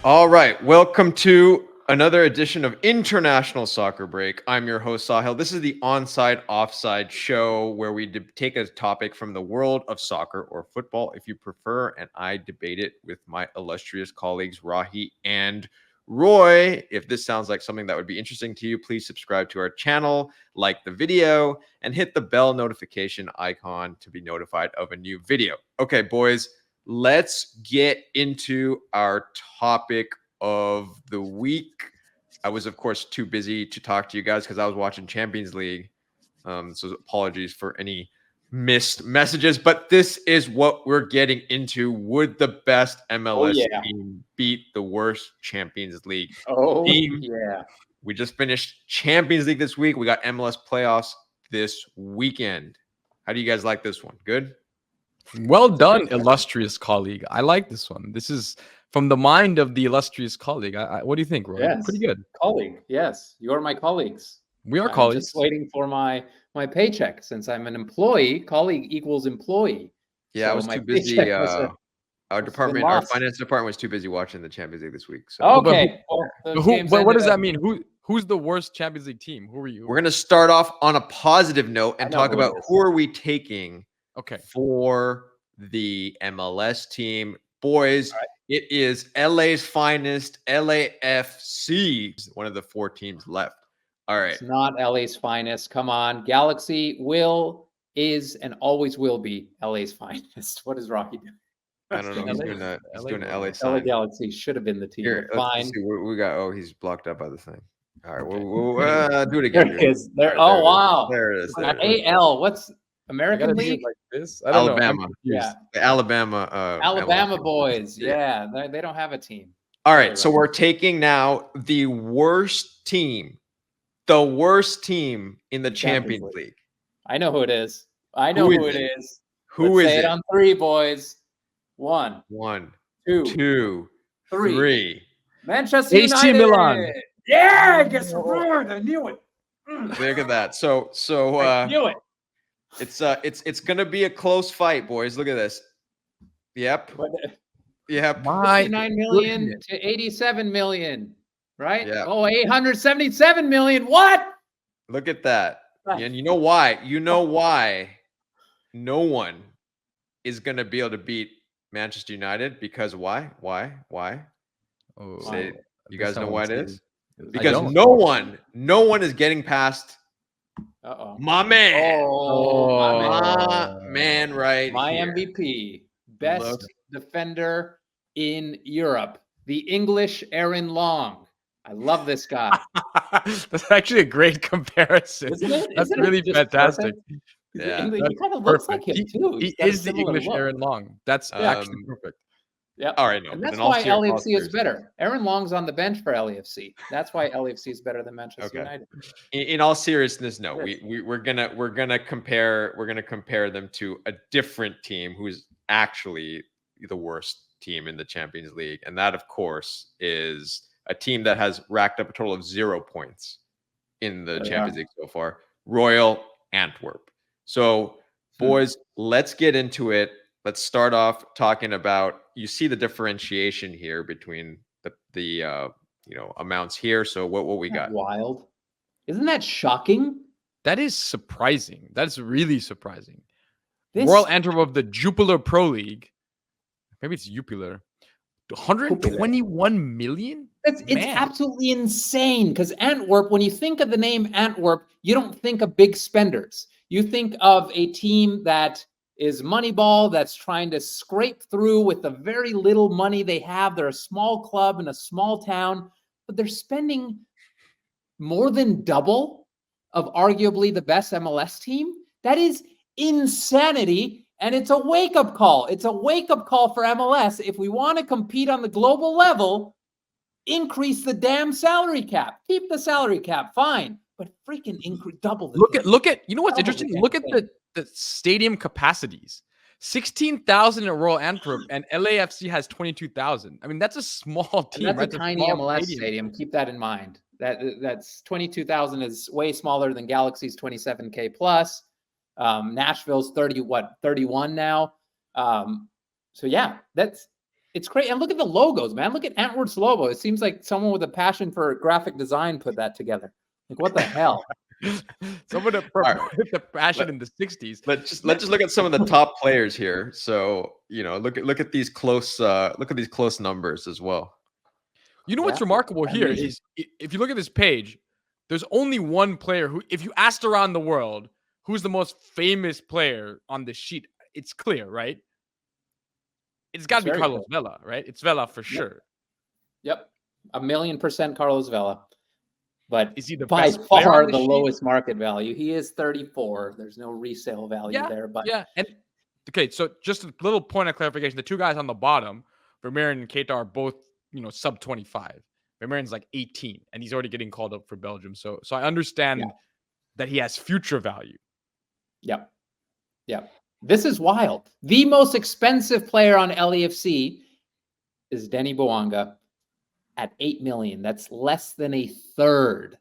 All right, welcome to another edition of International Soccer Break. I'm your host, Sahil. This is the ONSIDE OFFSIDE show where we take a topic from the world of soccer or football, if you prefer, and I debate it with my illustrious colleagues, Rahi and Roy. If this sounds like something that would be interesting to you, please subscribe to our channel, like the video, and hit the bell notification icon to be notified of a new video. Okay, boys. Let's get into our topic of the week. I was, of course, too busy to talk to you guys because I was watching Champions League. So apologies for any missed messages, but this is what we're getting into. Would the best MLS team beat the worst Champions League team? Yeah. We just finished Champions League this week. We got MLS playoffs this weekend. How do you guys like this one? Good? Well done, illustrious colleague. I like this one. This is from the mind of the illustrious colleague. What do you think, Roy? Yes. Pretty good. Colleague. Yes. You're my colleagues. We are I'm colleagues. Just waiting for my paycheck. Since I'm an employee, colleague equals employee. Yeah, so I was too busy. Our finance department was too busy watching the Champions League this week. So. Okay. But what does that mean? Who's the worst Champions League team? Who are you? We're going to start off on a positive note and talk about who are we taking for the MLS team. Boys, It is LA's finest, LAFC, one of the 4 teams left. All right. It's not LA's finest. Come on. Galaxy is, and always will be LA's finest. What is Rocky doing? I don't know. He's doing an LA sign. LA Galaxy should have been the team. Here, fine. Let's see. We got. Oh, he's blocked up by the thing. All right. We'll do it again. There it is. Oh, wow. There it is. AL. What's American League? Like this? Alabama. Yeah. The Alabama. Alabama boys. Yeah. They don't have a team. All right. So we're taking now the worst team. The worst team in the Champions League. I know who it is. I know who it is. Who is it? Say it on 3, boys. 1, 2, 3. Manchester AC United. Milan. Yeah, I guess I knew it. Look at that. So I knew it. It's gonna be a close fight, boys. Look at this. Yep. 59 million to 87 million. Right? Yeah. Oh, 877 million. What? Look at that. And you know why? No one is gonna be able to beat Manchester United because why? Oh, you guys know why it is? Because no one is getting past my man. My man, right? My here. MVP, best defender in Europe, the English Aaron Long. I love this guy. That's actually a great comparison. Isn't it? That's really fantastic. Yeah, he kind of looks like him too. He is the English Aaron Long. That's actually perfect. Yeah. All right. No, and that's why LAFC is better. Aaron Long's on the bench for LAFC. That's why LAFC is better than Manchester United. In all seriousness, no. We're gonna compare them to a different team who's actually the worst team in the Champions League, and that, of course, is a team that has racked up a total of 0 points in the Champions League so far. Royal Antwerp. So, boys, let's get into it. Let's start off talking about, you see the differentiation here between the amounts here. So what we got? Wild. Isn't that shocking? That is surprising. That's really surprising. Royal Antwerp of the Jupiler Pro League. Maybe it's Jupiler. 121 million? It's absolutely insane, because Antwerp, when you think of the name Antwerp, you don't think of big spenders. You think of a team that is Moneyball, that's trying to scrape through with the very little money they have. They're a small club in a small town, but they're spending more than double of arguably the best MLS team. That is insanity, and it's a wake-up call. It's a wake-up call for MLS. If we want to compete on the global level, increase the damn salary cap. Keep the salary cap, fine, but freaking double the Look at you know what's interesting? Look at the stadium capacities. 16,000 at Royal Antwerp, and LAFC has 22,000. I mean, that's a small team. And that's a tiny MLS stadium. Keep that in mind. That's 22,000 is way smaller than Galaxy's 27K plus. Nashville's 31 now. So yeah, It's great. And look at the logos, man. Look at Antwerp's logo. It seems like someone with a passion for graphic design put that together. Like, what the hell? Someone that right. with the passion in the 60s. Let's just look at some of the top players here. So, look at these close numbers as well. You know what's remarkable here is if you look at this page, there's only one player who, if you asked around the world, who's the most famous player on the sheet, it's clear, right? It's got to be Carlos Vela, right? It's Vela for sure. Yep. 1,000,000% Carlos Vela. But is he the by best player far on the sheet? lowest market value? He is 34. There's no resale value there. But and okay, so just a little point of clarification: the two guys on the bottom, Vermeeren and Keita, are both sub 25. Vermeeren's like 18, and he's already getting called up for Belgium. So I understand that he has future value. Yep. This is wild. The most expensive player on LAFC is Denny Bouanga at 8 million. That's less than a third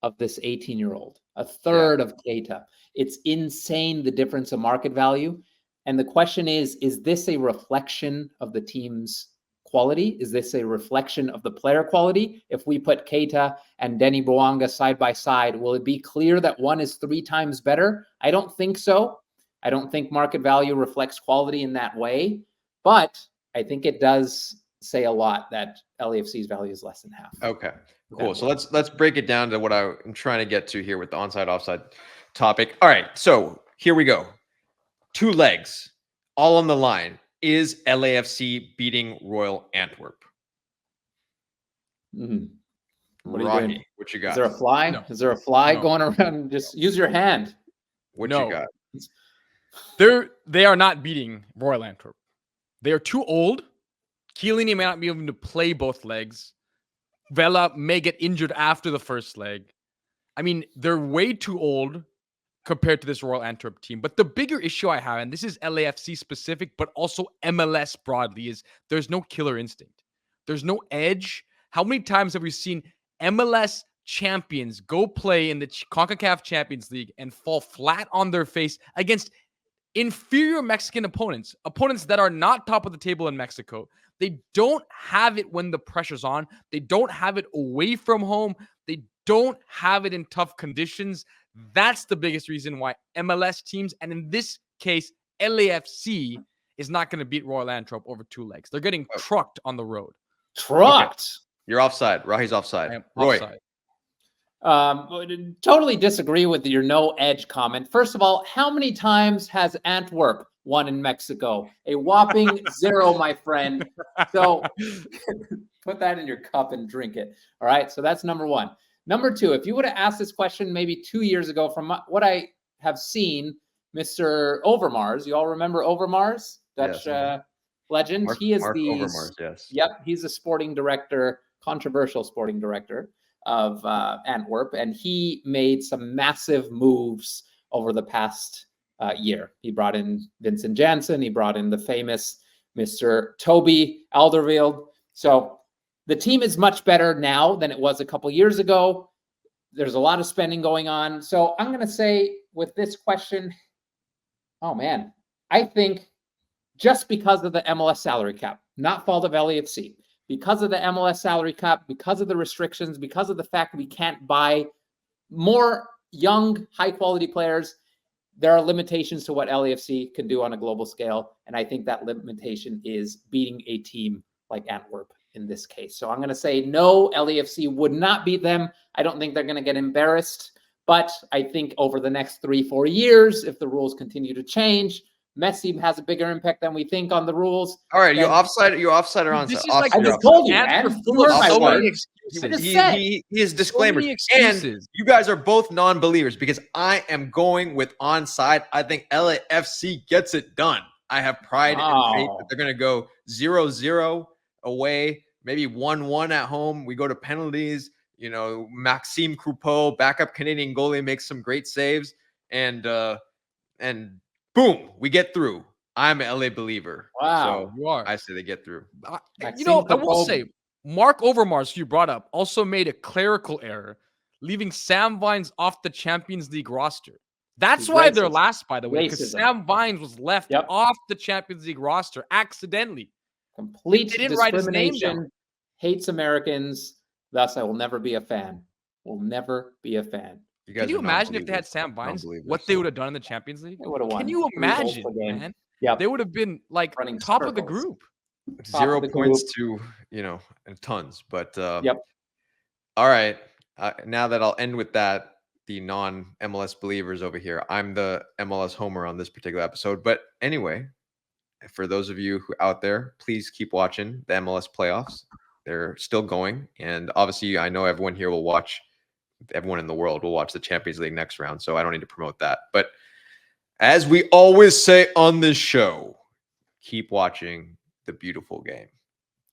of this 18-year-old, a third of Keita. It's insane, the difference of market value. And the question is this a reflection of the team's quality? Is this a reflection of the player quality? If we put Keita and Denny Bouanga side by side, will it be clear that one is 3 times better? I don't think so. I don't think market value reflects quality in that way, but I think it does say a lot that LAFC's value is less than half. Okay, cool. So let's break it down to what I'm trying to get to here with the onside offside topic. All right, so here we go. 2 legs, all on the line. Is LAFC beating Royal Antwerp? Mm-hmm. What are you doing? What you got? Is there a fly? No. Is there a fly going around? Just use your hand. What you got? They are not beating Royal Antwerp. They are too old. Chiellini may not be able to play both legs. Vela may get injured after the first leg. I mean, they're way too old compared to this Royal Antwerp team. But the bigger issue I have, and this is LAFC specific, but also MLS broadly, is there's no killer instinct. There's no edge. How many times have we seen MLS champions go play in the CONCACAF Champions League and fall flat on their face against inferior Mexican opponents that are not top of the table in Mexico? They don't have it when the pressure's on. They don't have it away from home. They don't have it in tough conditions. That's the biggest reason why MLS teams, and in this case, LAFC, is not going to beat Royal Antwerp over 2 legs. They're getting trucked on the road. Trucked? Okay. You're offside. Rahi's offside. I am Roy. offside. Totally disagree with your no edge comment. First of all, how many times has Antwerp won in Mexico? A whopping 0, my friend. So put that in your cup and drink it. All right. So that's number 1. Number 2, if you would have asked this question maybe 2 years ago, from what I have seen, Mr. Overmars, you all remember Overmars, Dutch legend? He is Overmars, yes. Yep. He's a sporting director, controversial sporting director of Antwerp, and he made some massive moves over the past year. He brought in Vincent Janssen. He brought in the famous Mr. Toby Alderweireld. So the team is much better now than it was a couple years ago. There's a lot of spending going on. So I'm going to say with this question, oh man, I think just because of the MLS salary cap, not fault of LAFC, because of the MLS salary cap, because of the restrictions, because of the fact we can't buy more young, high-quality players, there are limitations to what LAFC can do on a global scale. And I think that limitation is beating a team like Antwerp in this case. So I'm going to say no, LAFC would not beat them. I don't think they're going to get embarrassed. But I think over the next 3-4 years, if the rules continue to change, Messi has a bigger impact than we think on the rules. All right, you offside or onside? This is like I just told you, man. So many excuses. He has disclaimers. And you guys are both non-believers because I am going with onside. I think LAFC gets it done. I have pride and faith that they're going to go 0-0 away, maybe 1-1 at home. We go to penalties. Maxime Croupeau, backup Canadian goalie, makes some great saves, and boom, we get through. I'm an LA believer. Wow, so you are. I say they get through. I will say, Mark Overmars, who you brought up, also made a clerical error, leaving Sam Vines off the Champions League roster. That's why they're last, by the way, because Sam Vines was left off the Champions League roster accidentally. Complete They didn't write his name down. discrimination, hates Americans. Thus, I will never be a fan. Will never be a fan. You guys Can you are imagine if they had non-believers. Sam Vines, Non-believers. what they would have done in the Champions League? They would have won. Can you 3 goals imagine, per game. man? Yeah, They would have been like Running top of the circles. group. Top 0 of the points to, and tons. But Yep. all right. Now that I'll end with that, the non-MLS believers over here. I'm the MLS homer on this particular episode. But anyway, for those of you who out there, please keep watching the MLS playoffs. They're still going. And obviously, I know everyone here will watch, everyone in the world will watch the Champions League next round. So I don't need to promote that. But as we always say on this show, keep watching the beautiful game.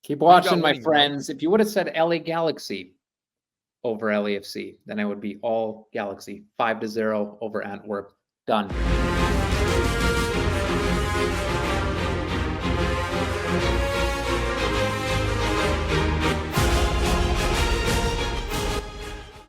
Keep watching, my winning, right? friends. If you would have said LA Galaxy over LAFC, then I would be all Galaxy. 5-0 over Antwerp. Done.